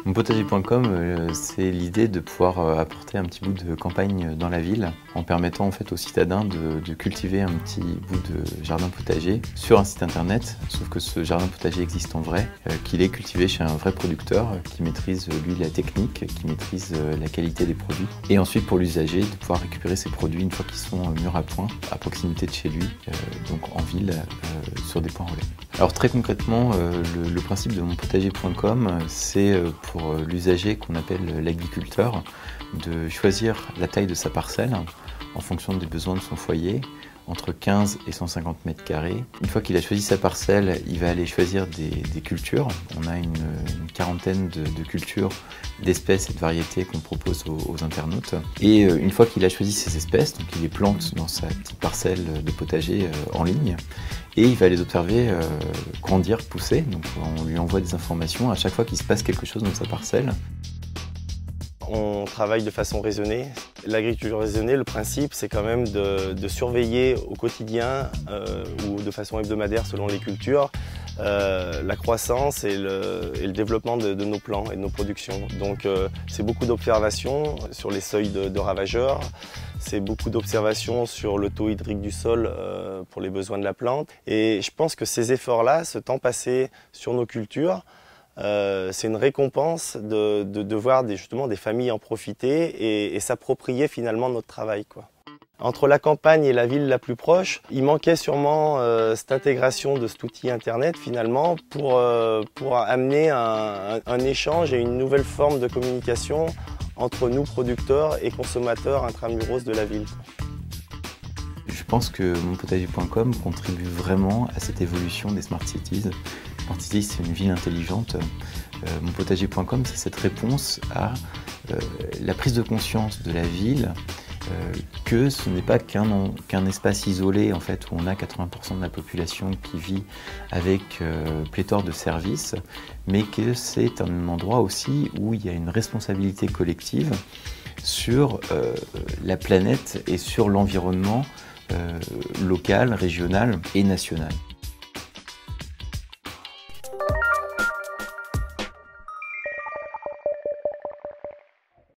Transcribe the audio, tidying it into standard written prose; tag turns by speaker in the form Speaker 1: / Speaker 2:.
Speaker 1: Monpotager.com, c'est l'idée de pouvoir apporter un petit bout de campagne dans la ville en permettant en fait aux citadins de cultiver un petit bout de jardin potager sur un site internet, sauf que ce jardin potager existe en vrai, qu'il est cultivé chez un vrai producteur qui maîtrise lui la technique, qui maîtrise la qualité des produits, et ensuite pour l'usager de pouvoir récupérer ses produits une fois qu'ils sont mûrs à point, à proximité de chez lui, donc en ville, sur des points relais. Alors très concrètement, le principe de monpotager.com, c'est pour l'usager qu'on appelle l'agriculteur de choisir la taille de sa parcelle en fonction des besoins de son foyer, entre 15 et 150 mètres carrés. Une fois qu'il a choisi sa parcelle, il va aller choisir des cultures. On a une quarantaine de cultures, d'espèces et de variétés qu'on propose aux internautes. Et une fois qu'il a choisi ces espèces, donc il les plante dans sa petite parcelle de potager en ligne, et il va les observer grandir, pousser. Donc on lui envoie des informations à chaque fois qu'il se passe quelque chose dans sa parcelle.
Speaker 2: On travaille de façon raisonnée. L'agriculture raisonnée, le principe, c'est quand même de surveiller au quotidien ou de façon hebdomadaire selon les cultures la croissance et le développement de nos plants et de nos productions. Donc c'est beaucoup d'observations sur les seuils de ravageurs, c'est beaucoup d'observations sur le taux hydrique du sol pour les besoins de la plante. Et je pense que ces efforts-là, ce temps passé sur nos cultures, c'est une récompense de voir justement des familles en profiter et s'approprier finalement notre travail, quoi. Entre la campagne et la ville la plus proche, il manquait sûrement cette intégration de cet outil internet finalement pour amener un échange et une nouvelle forme de communication entre nous producteurs et consommateurs intramuros de la ville.
Speaker 1: Je pense que monpotager.com contribue vraiment à cette évolution des Smart Cities. Smart Cities, c'est une ville intelligente. Monpotager.com, c'est cette réponse à la prise de conscience de la ville que ce n'est pas qu'un espace isolé en fait, où on a 80% de la population qui vit avec pléthore de services, mais que c'est un endroit aussi où il y a une responsabilité collective sur la planète et sur l'environnement local, régional et national.